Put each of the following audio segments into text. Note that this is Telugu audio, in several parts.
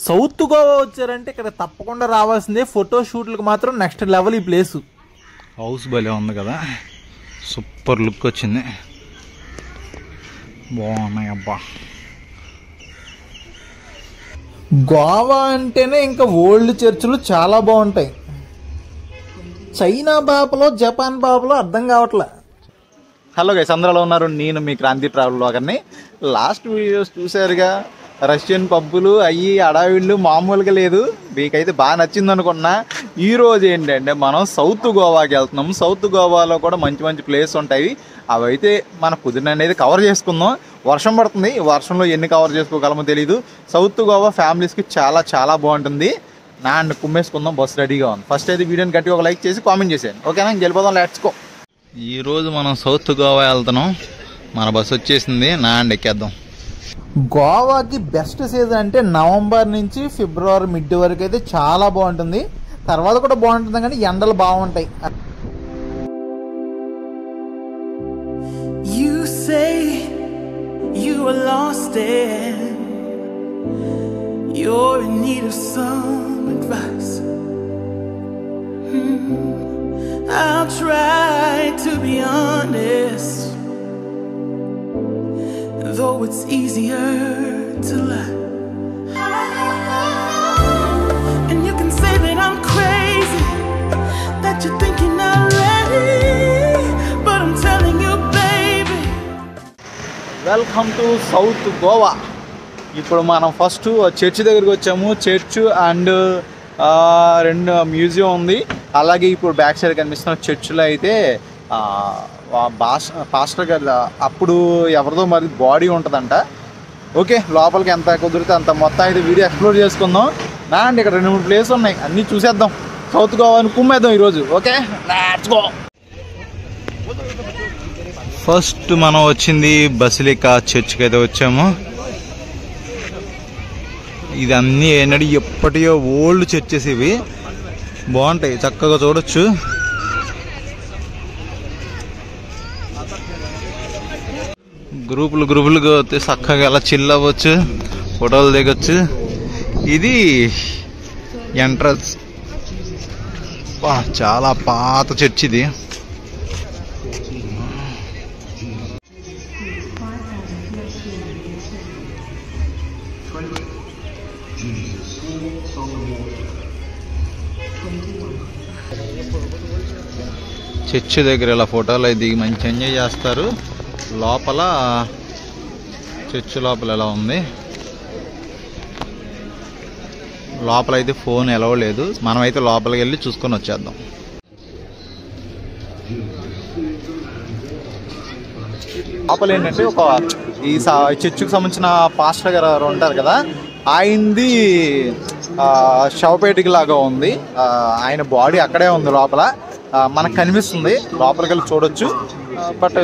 సౌత్ గోవా వచ్చారంటే ఇక్కడ తప్పకుండా రావాల్సిందే. ఫోటో షూట్లకు మాత్రం నెక్స్ట్ లెవెల్ ఈ ప్లేసు. హౌస్ భలే ఉంది కదా, సూపర్ లుక్ వచ్చింది, బాగున్నాయి అబ్బా. గోవా అంటేనే ఇంకా ఓల్డ్ చర్చిలు చాలా బాగుంటాయి. చైనా బాపలో జపాన్ బాపలో అర్థం కావట్లే. హలో గైస్, అందరూ ఉన్నారు. నేను మీ క్రాంతి ట్రావెల్ బ్లాగర్ని. లాస్ట్ వీడియోస్ చూసారుగా, రష్యన్ పబ్బులు అయ్యి అడావిళ్ళు మామూలుగా లేదు. మీకైతే బాగా నచ్చింది అనుకున్నా. ఈరోజు ఏంటంటే మనం సౌత్ గోవాకి వెళ్తున్నాం. సౌత్ గోవాలో కూడా మంచి మంచి ప్లేస్ ఉంటాయి. అవైతే మన కుదిరిన అనేది కవర్ చేసుకుందాం. వర్షం పడుతుంది, ఈ వర్షంలో ఎన్ని కవర్ చేసుకోగలమో తెలీదు. సౌత్ గోవా ఫ్యామిలీస్కి చాలా చాలా బాగుంటుంది. నాన్న కుమ్మేసుకుందాం, బస్సు రెడీగా ఉంది. ఫస్ట్ అయితే వీడియోని గట్టి ఒక లైక్ చేసి కామెంట్ చేసేయండి. ఓకేనా, వెళ్ళిపోదాం, లెట్స్ గో. ఈరోజు మనం సౌత్ గోవా వెళ్తున్నాం. మన బస్సు వచ్చేసింది, నాన్న ఎక్కేద్దాం. గోవాకి బెస్ట్ సీజన్ అంటే నవంబర్ నుంచి ఫిబ్రవరి మిడ్ వరకు అయితే చాలా బాగుంటుంది. తర్వాత కూడా బాగుంటుంది కానీ ఎండలు బాగుంటాయి. You say you are lost and you're in need of some advice. I'll try to be honest, though it's easier to lie. And you can say that I'm crazy, that you're thinking I'm ready, but I'm telling you, baby. Welcome to south Goa. ఇప్పుడు మనం ఫస్ట్ చర్చ్ దగ్గరికి వచ్చాము. చర్చ్ అండ్ రెండు మ్యూజియం ఉంది. అలాగే ఇప్పుడు బ్యాక్ సైడ్ కనిపిస్తున్న చర్చ్లో అయితే పాస్టర్ గారు అప్పుడు ఎవరిదో మరి బాడీ ఉంటుందంట. ఓకే, లోపలికి ఎంత కుదిరితే అంత మొత్తం అయితే వీడియో ఎక్స్ప్లోర్ చేసుకుందాం. నా అండి ఇక్కడ 2-3 ప్లేస్ ఉన్నాయి, అన్నీ చూసేద్దాం. సౌత్ గోవాని కుమ్మేద్దాం ఈరోజు. Okay, let's go. ఫస్ట్ మనం వచ్చింది బసిలికా చర్చ్కి అయితే వచ్చాము. ఇది అన్నీ ఏంటంటే ఎప్పటియో ఓల్డ్ చర్చెస్ ఇవి, బాగుంటాయి, చక్కగా చూడొచ్చు. గ్రూపులుగా వస్తే చక్కగా అలా చిల్ అవ్వచ్చు, ఫోటోలు దిగొచ్చు. ఇది ఎంట్రన్స్. చాలా పాత చర్చ్ ఇది. చర్చ్ దగ్గర ఇలా ఫోటోలు అయితే దిగి మంచి ఎంజాయ్ చేస్తారు. లోపల చర్చ్ లోపల ఎలా ఉంది, లోపల అయితే ఫోన్ ఎలవ లేదు. మనమైతే లోపలికి వెళ్ళి చూసుకొని వచ్చేద్దాం. లోపల ఏంటంటే ఒక ఈ చర్చ్కి సంబంధించిన పాస్టర్ గారు ఉంటారు కదా, ఆయనది శవపేటిక లాగా ఉంది. ఆయన బాడీ అక్కడే ఉంది లోపల, మనకు కనిపిస్తుంది. లోపలికి వెళ్ళి చూడొచ్చు, బట్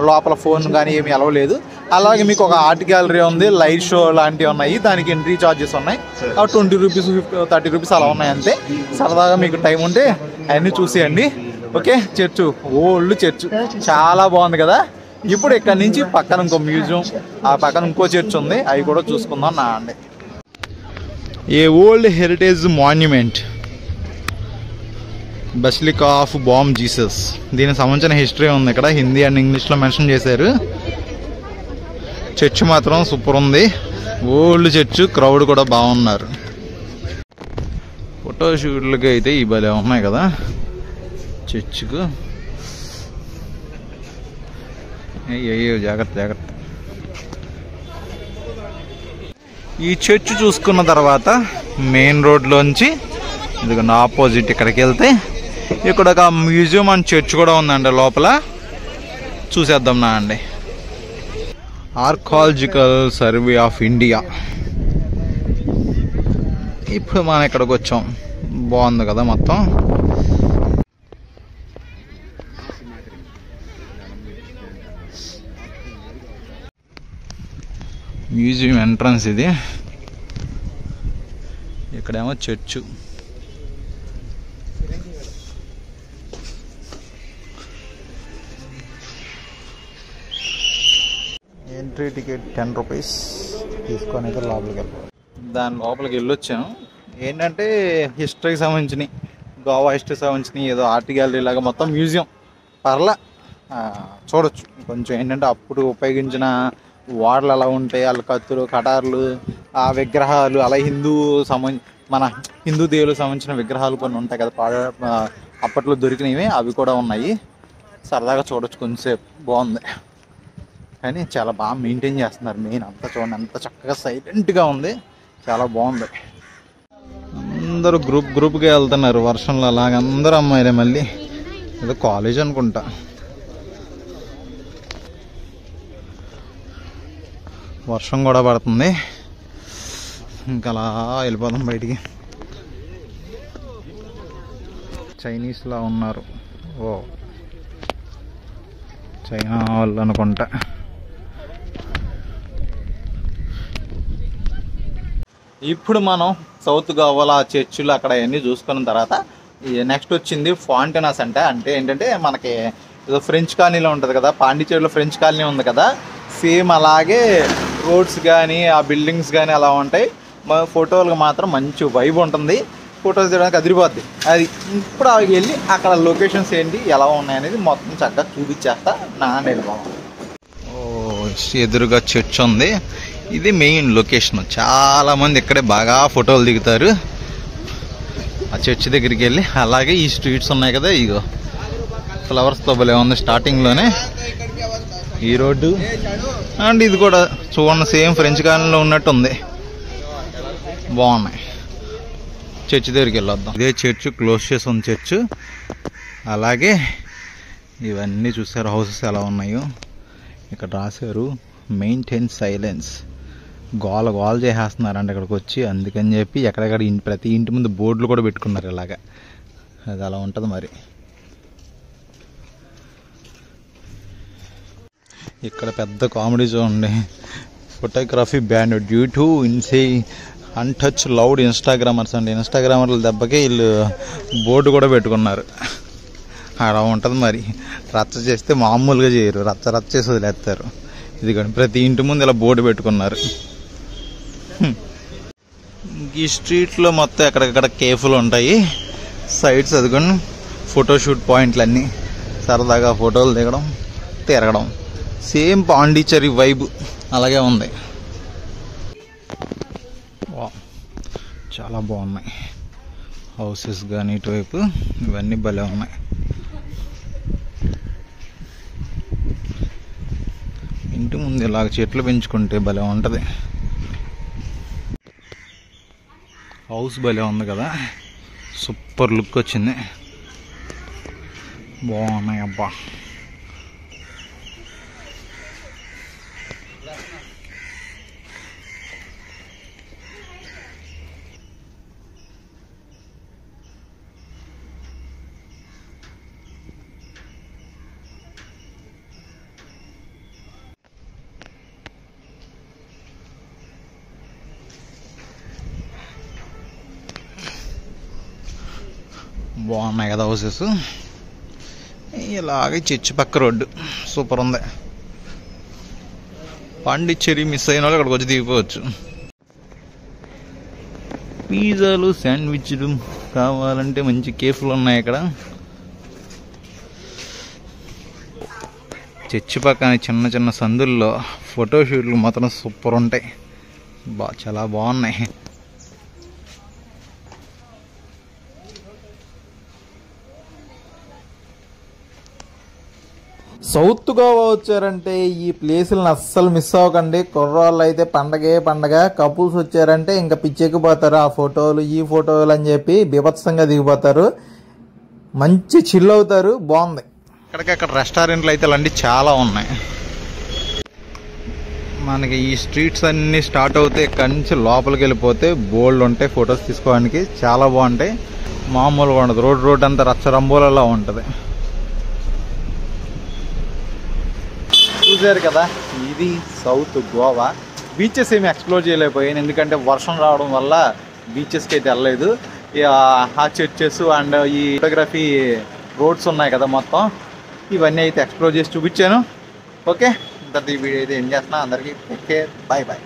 లోపల ఫోన్ కానీ ఏమి అలవలేదు. అలాగే మీకు ఒక ఆర్ట్ గ్యాలరీ ఉంది, లైట్ షో లాంటివి ఉన్నాయి. దానికి ఎంట్రీ ఛార్జెస్ ఉన్నాయి, 20 రూపీస్ 30 రూపీస్ అలా ఉన్నాయి అంతే. సరదాగా మీకు టైం ఉంటే అవన్నీ చూసేయండి. ఓకే, చర్చ్ ఓల్డ్ చర్చ్ చాలా బాగుంది కదా. ఇప్పుడు ఇక్కడ నుంచి పక్కన ఇంకో మ్యూజియం, ఆ పక్కన ఇంకో చర్చ్ ఉంది, అవి కూడా చూసుకుందాం. నా అండి a old heritage monument, basilica of Bom Jesus. దీనికి సంబంధించిన హిస్టరీ ఉంది ఇక్కడ, హిందీ అండ్ ఇంగ్లీష్లో మెన్షన్ చేశారు. చర్చ్ మాత్రం సూపర్ ఉంది, ఓల్డ్ చర్చ్, క్రౌడ్ కూడా బాగున్నారు. ఫోటో షూట్లకి అయితే ఈ భలే ఉన్నాయి కదా చర్చ్కు. అయ్యో జాగ్రత్త. ఈ చర్చ్ చూసుకున్న తర్వాత మెయిన్ రోడ్లోంచి ఇదిగోండి ఆపోజిట్ ఇక్కడికి వెళ్తే ఇక్కడ ఒక మ్యూజియం అండ్ చర్చ్ కూడా ఉందండి లోపల, చూసేద్దాం. నా అండి ఆర్కాలజికల్ సర్వే ఆఫ్ ఇండియా. ఇప్పుడు మనం ఇక్కడికి వచ్చాం, బాగుంది కదా మొత్తం. మ్యూజియం ఎంట్రన్స్ ఇది, ఇక్కడేమో చర్చ్. ఎంట్రీ టికెట్ 10 రూపీస్ తీసుకొని అయితే లోపలికి వెళ్ళాలి. దాని లోపలికి వెళ్ళొచ్చాను. ఏంటంటే హిస్టరీకి సంబంధించినవి, గోవా హిస్టరీకి సంబంధించినవి, ఏదో ఆర్ట్ గ్యాలరీ లాగా మొత్తం మ్యూజియం పర్లా చూడొచ్చు. కొంచెం ఏంటంటే అప్పుడు ఉపయోగించిన వాడలు అలా ఉంటాయి, వాళ్ళ కత్తులు, కటార్లు, ఆ విగ్రహాలు, అలా మన హిందూ దేవులకు సంబంధించిన విగ్రహాలు కొన్ని ఉంటాయి కదా, అప్పట్లో దొరికినవి అవి కూడా ఉన్నాయి. సరదాగా చూడొచ్చు కొంచెంసేపు, బాగుంది. కానీ చాలా బాగా మెయింటైన్ చేస్తున్నారు. మెయిన్ అంతా చూడండి, అంత చక్కగా సైలెంట్గా ఉంది, చాలా బాగుంది. అందరూ గ్రూప్గా వెళ్తున్నారు వర్షంలో అలాగ, అందరూ అమ్మాయిలే. మళ్ళీ ఏదో కాలేజ్ అనుకుంటా. వర్షం కూడా పడుతుంది. ఇంకా అలా వెళ్ళిపోదాం బయటికి. చైనీస్లా ఉన్నారు. ఓ చైనా వాళ్ళు అనుకుంటా. ఇప్పుడు మనం సౌత్ గోవాలో చర్చిలు అక్కడ అవన్నీ చూసుకున్న తర్వాత నెక్స్ట్ వచ్చింది ఫాంటెనాస్. అంటే ఏంటంటే మనకి ఏదో ఫ్రెంచ్ కాలనీలో ఉంటుంది కదా, పాండిచేరిలో ఫ్రెంచ్ కాలనీ ఉంది కదా, సేమ్ అలాగే రోడ్స్ కానీ ఆ బిల్డింగ్స్ కానీ అలా ఉంటాయి. ఫోటోలకు మాత్రం మంచి వైబ్ ఉంటుంది, ఫోటోస్ తీయడానికి అదిరిపోద్ది. అది ఇప్పుడు వెళ్ళి అక్కడ లొకేషన్స్ ఏంటి ఎలా ఉన్నాయనేది మొత్తం చక్కగా చూపించేస్తా. ఎదురుగా చర్చ్ ఉంది, ఇది మెయిన్ లొకేషన్. చాలామంది ఇక్కడే బాగా ఫోటోలు దిగుతారు ఆ చర్చ్ దగ్గరికి వెళ్ళి. అలాగే ఈ స్ట్రీట్స్ ఉన్నాయి కదా, ఇగో ఫ్లవర్స్తో భలే ఉంది స్టార్టింగ్లోనే ఈ రోడ్డు. అండ్ ఇది కూడా చూడండి, సేమ్ ఫ్రెంచ్ కాలనీలో ఉన్నట్టు ఉంది, బాగున్నాయి. చర్చ్ దగ్గరికి వెళ్ళొద్దాం. ఇదే చర్చ్ క్లోజ్ చేసి ఉంది చర్చ్. అలాగే ఇవన్నీ చూసారు హౌసెస్ ఎలా ఉన్నాయో. ఇక్కడ రాశారు మెయింటైన్ సైలెన్స్. గోల చేసేస్తున్నారంట ఇక్కడికి వచ్చి. అందుకని చెప్పి ఎక్కడెక్కడ ప్రతి ఇంటి ముందు బోర్డులు కూడా పెట్టుకున్నారు ఇలాగా. అది అలా ఉంటుంది మరి. ఇక్కడ పెద్ద కామెడీ చూడండి, photography ban due to untouch loud Instagrammers అండి. ఇన్స్టాగ్రామర్ల దెబ్బకి వీళ్ళు బోర్డు కూడా పెట్టుకున్నారు. అలా ఉంటుంది మరి. రచ్చ చేస్తే మామూలుగా చేయరు, రచ్చ చేసి వదిలేస్తారు. ఇదిగోండి ప్రతి ఇంటి ముందు ఇలా బోర్డు పెట్టుకున్నారు. ఈ స్ట్రీట్లో మొత్తం ఎక్కడెక్కడ కేఫ్లు ఉంటాయి, సైడ్స్ అదిగోండి ఫోటోషూట్ పాయింట్లు అన్నీ. సరదాగా ఫోటోలు దిగడం, తిరగడం. సేమ్ పాండిచేరి వైబ్ అలాగే ఉంది. చాలా బాగున్నాయి హౌసెస్ కానీ ఇటువైపు ఇవన్నీ భలే ఉన్నాయి. ఇంటి ముందు ఇలాగ చెట్లు పెంచుకుంటే భలే ఉంటుంది. హౌస్ భలే ఉంది కదా, సూపర్ లుక్ వచ్చింది, బాగున్నాయి అబ్బా. బాగున్నాయి కదా హౌసెస్. ఇలాగే చర్చి పక్క రోడ్డు సూపర్ ఉంది. పాండిచ్చేరి మిస్ అయిన వాళ్ళు ఇక్కడికి వచ్చి దిగిపోవచ్చు. పిజ్జాలు, శాండ్విచ్లు కావాలంటే మంచి కేఫ్లు ఉన్నాయి ఇక్కడ. చర్చి పక్కన చిన్న చిన్న సందుల్లో ఫోటోషూట్లు మాత్రం సూపర్ ఉంటాయి, చాలా బాగున్నాయి. సౌత్ గోవా వచ్చారంటే ఈ ప్లేసులను అస్సలు మిస్ అవ్వకండి. కుర్రాళ్ళు అయితే పండగ, కపుల్స్ వచ్చారంటే ఇంకా పిచ్చెక్కిపోతారు. ఆ ఫోటోలు ఈ ఫోటోలు అని చెప్పి బీభత్సంగా దిగిపోతారు, మంచి చిల్ అవుతారు, బాగుంది. ఇక్కడికక్కడ రెస్టారెంట్లు అయితే అలాంటి చాలా ఉన్నాయి. మనకి ఈ స్ట్రీట్స్ అన్నీ స్టార్ట్ అవుతే ఇక్కడి నుంచి లోపలికి వెళ్ళిపోతే బోల్డ్ ఉంటాయి ఫొటోస్ తీసుకోవడానికి, చాలా బాగుంటాయి. మామూలుగా ఉండదు, రోడ్ అంతా రచ్చరంబోలలా ఉంటుంది. చూసారు కదా, ఇది సౌత్ గోవా. బీచెస్ ఏమి ఎక్స్ప్లోర్ చేయలేకపోయాను, ఎందుకంటే వర్షం రావడం వల్ల బీచెస్కి అయితే వెళ్ళలేదు. ఆ చర్చెస్ అండ్ ఈ ఫోటోగ్రఫీ రోడ్స్ ఉన్నాయి కదా మొత్తం, ఇవన్నీ అయితే ఎక్స్ప్లోర్ చేసి చూపించాను. ఓకే, ఇంత ఈ వీడియో అయితే ఏం చేస్తున్నా, అందరికీ ఓకే, బాయ్.